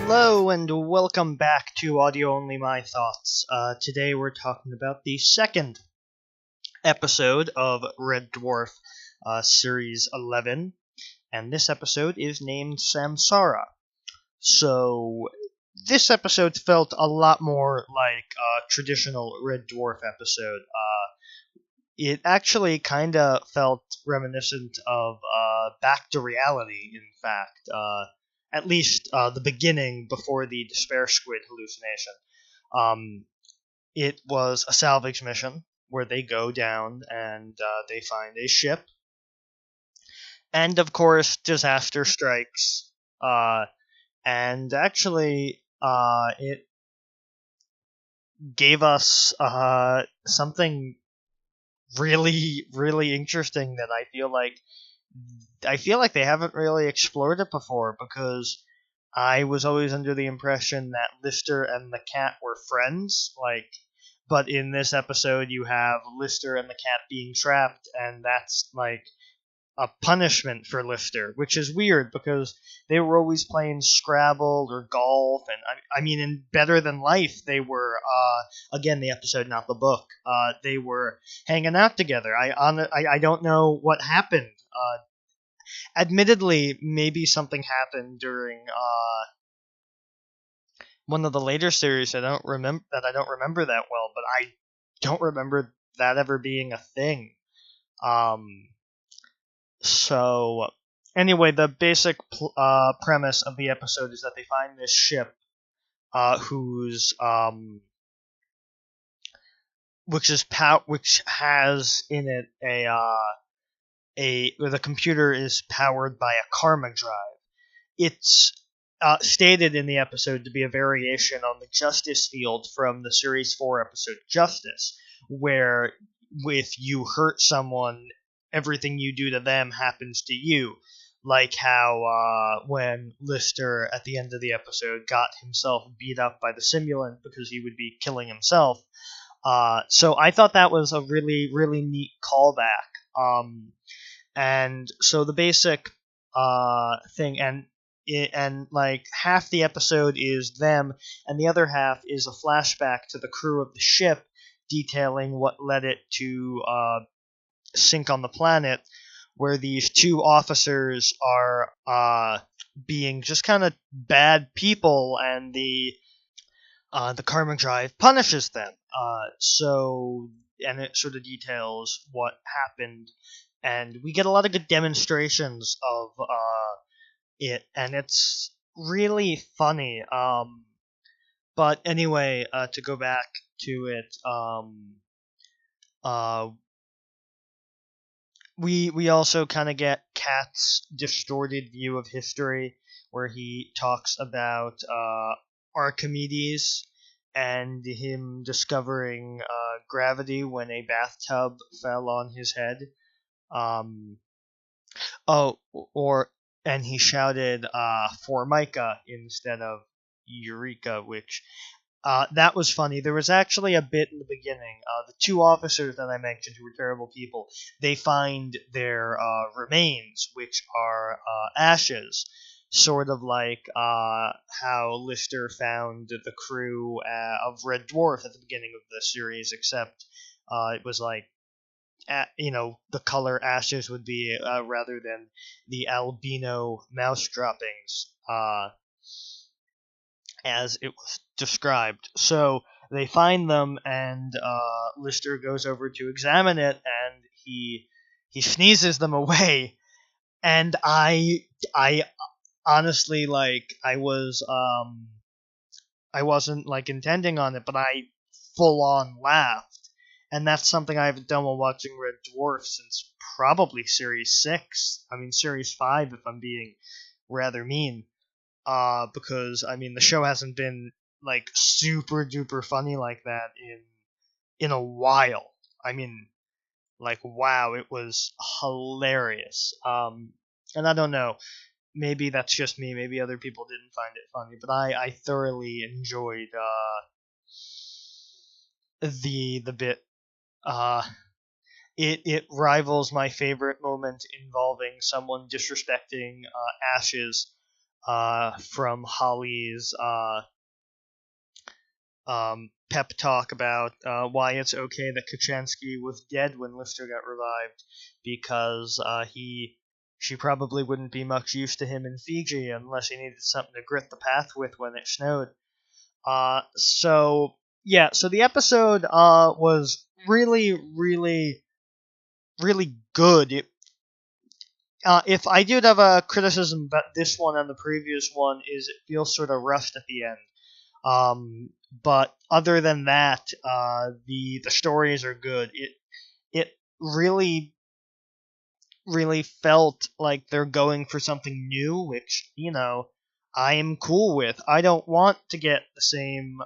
Hello and welcome back to Audio Only My Thoughts. Today we're talking about the second episode of Red Dwarf Series 11, and this episode is named Samsara. So, this episode felt a lot more like a traditional Red Dwarf episode. It actually kind of felt reminiscent of Back to Reality, in fact. At least the beginning before the Despair Squid hallucination. It was a salvage mission where they go down and they find a ship. And of course, disaster strikes. And actually, it gave us something really, really interesting that I feel like they haven't really explored it before, because I was always under the impression that Lister and the cat were friends, but in this episode you have Lister and the cat being trapped, and that's like a punishment for Lister, which is weird because they were always playing Scrabble or golf, and I mean in Better Than Life they were, again the episode not the book, they were hanging out together. I don't know what happened. Admittedly, maybe something happened during one of the later series I don't remember that well, but I don't remember that ever being a thing. So anyway, the basic premise of the episode is that they find this ship, which has in it where the computer is powered by a karma drive. It's stated in the episode to be a variation on the justice field from the Series 4 episode Justice, where if you hurt someone, everything you do to them happens to you. Like how when Lister, at the end of the episode, got himself beat up by the simulant because he would be killing himself. So I thought that was a really, really neat callback. And so the basic thing, and like half the episode is them, and the other half is a flashback to the crew of the ship, detailing what led it to sink on the planet, where these two officers are being just kind of bad people, and the karma drive punishes them. And it sort of details what happened. And we get a lot of good demonstrations of it, and it's really funny. But anyway, to go back to it, we also kind of get Kat's distorted view of history, where he talks about Archimedes and him discovering gravity when a bathtub fell on his head. And he shouted Formica instead of Eureka, which that was funny. There was actually a bit in the beginning. The two officers that I mentioned, who were terrible people, they find their remains, which are ashes, sort of like how Lister found the crew of Red Dwarf at the beginning of the series, except it was like, the color ashes would be rather than the albino mouse droppings, as it was described. So they find them, and Lister goes over to examine it, and he sneezes them away. And I honestly, I wasn't intending on it, but I full on laughed. And that's something I haven't done while watching Red Dwarf since probably Series 6. I mean, Series 5, if I'm being rather mean. Because, I mean, the show hasn't been, super duper funny like that in a while. I mean, wow, it was hilarious. And I don't know, maybe that's just me, maybe other people didn't find it funny, but I thoroughly enjoyed the bit. It rivals my favorite moment involving someone disrespecting ashes from Holly's pep talk about why it's okay that Kachansky was dead when Lister got revived, because she probably wouldn't be much use to him in Fiji unless he needed something to grit the path with when it snowed. So the episode was really, really, really good. If I did have a criticism about this one and the previous one, is it feels sort of rushed at the end. But other than that, the stories are good. It really, really felt like they're going for something new, which, I am cool with. I don't want to get the same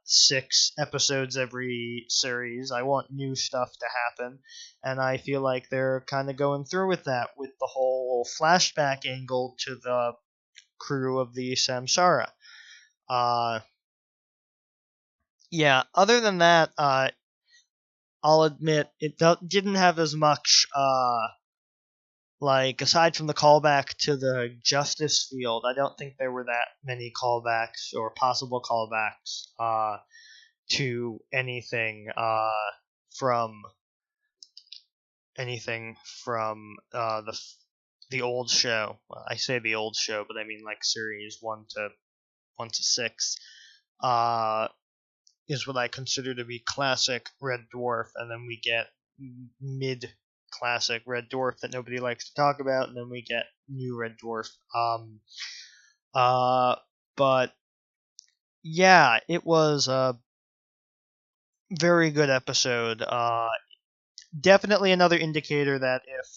6 episodes every series. I want new stuff to happen, and I feel like they're kind of going through with that, with the whole flashback angle to the crew of the Samsara. Other than that, I'll admit it didn't have as much, aside from the callback to the Justice Field, I don't think there were that many callbacks or possible callbacks to anything from the old show. Well, I say the old show, but I mean like series 1 to 6. Is what I consider to be classic Red Dwarf, and then we get mid-classic Red Dwarf that nobody likes to talk about, and then we get new Red Dwarf. But yeah, it was a very good episode. Definitely another indicator that if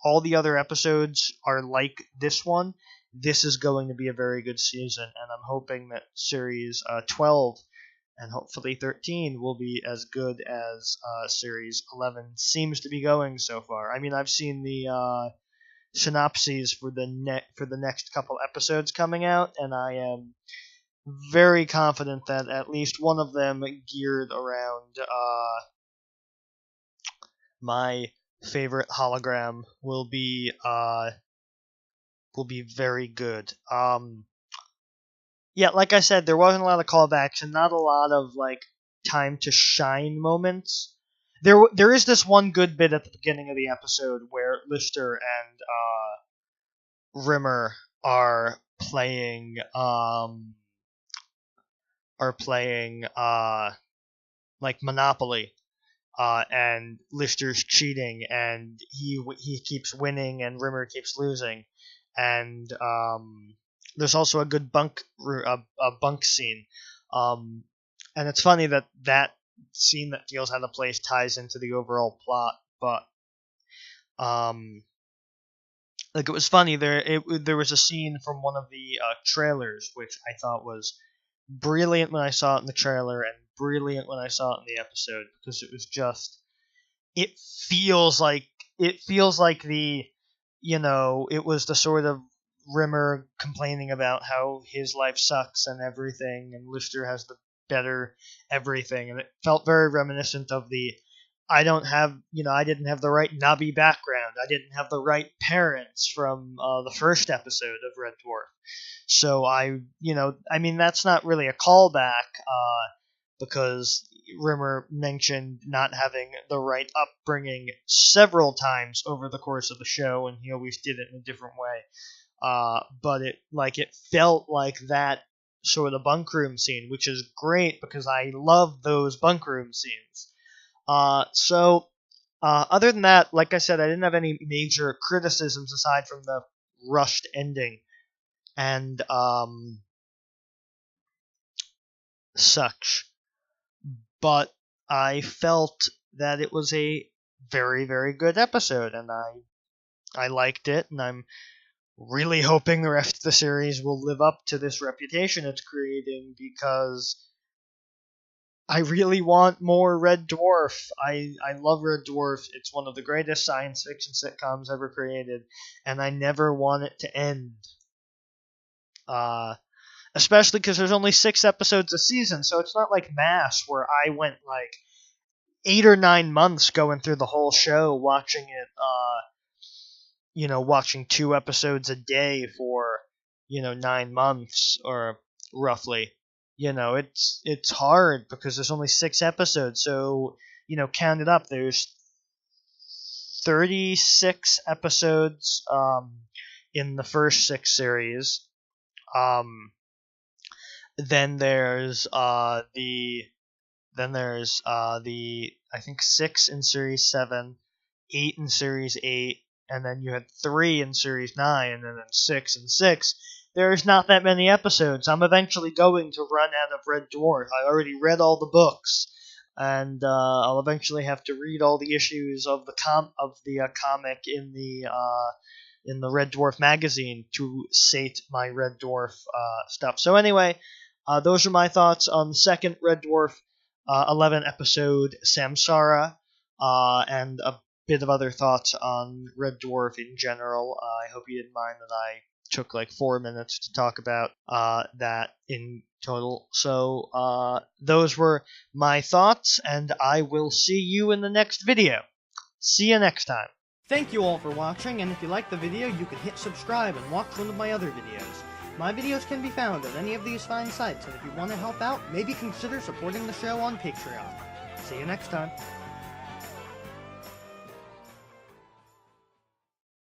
all the other episodes are like this one, this is going to be a very good season, and I'm hoping that series 12 and hopefully 13 will be as good as Series 11 seems to be going so far. I mean, I've seen the synopses for the next couple episodes coming out, and I am very confident that at least one of them geared around my favorite hologram will be very good. Yeah, like I said, there wasn't a lot of callbacks and not a lot of time to shine moments. There is this one good bit at the beginning of the episode where Lister and Rimmer are playing Monopoly, and Lister's cheating, and he keeps winning and Rimmer keeps losing, and there's also a good bunk scene, and it's funny that scene that deals how the place ties into the overall plot, but it was funny. There was a scene from one of the trailers which I thought was brilliant when I saw it in the trailer and brilliant when I saw it in the episode, because it was just it feels like the it was the sort of Rimmer complaining about how his life sucks and everything, and Lister has the better everything, and it felt very reminiscent of the I didn't have the right Nabi background, I didn't have the right parents from the first episode of Red Dwarf. So I mean, that's not really a callback, because Rimmer mentioned not having the right upbringing several times over the course of the show, and he always did it in a different way. But it felt like that sort of bunk room scene, which is great because I love those bunk room scenes. Other than that, like I said, I didn't have any major criticisms aside from the rushed ending and such. But I felt that it was a very, very good episode, and I liked it, and I'm really hoping the rest of the series will live up to this reputation it's creating, because I really want more Red Dwarf. I love Red Dwarf. It's one of the greatest science fiction sitcoms ever created, and I never want it to end. Especially because there's only 6 episodes a season, so it's not like MASH, where I went 8 or 9 months going through the whole show, watching it, watching 2 episodes a day for, 9 months or roughly. It's hard because there's only 6 episodes. So, count it up. There's 36 episodes in the first 6 series. Then there's I think 6 in series 7, 8 in series 8, and then you had 3 in series 9, and then 6 and 6. There's not that many episodes. I'm eventually going to run out of Red Dwarf. I already read all the books, and I'll eventually have to read all the issues of the comic in the Red Dwarf magazine to sate my Red Dwarf stuff. So anyway, those are my thoughts on the second Red Dwarf 11 episode Samsara, and a bit of other thoughts on Red Dwarf in general. I hope you didn't mind that I took like 4 minutes to talk about that in total. So those were my thoughts, and I will see you in the next video. See you next time. Thank you all for watching, and if you liked the video, you can hit subscribe and watch one of my other videos. My videos can be found on any of these fine sites, and if you want to help out, maybe consider supporting the show on Patreon. See you next time.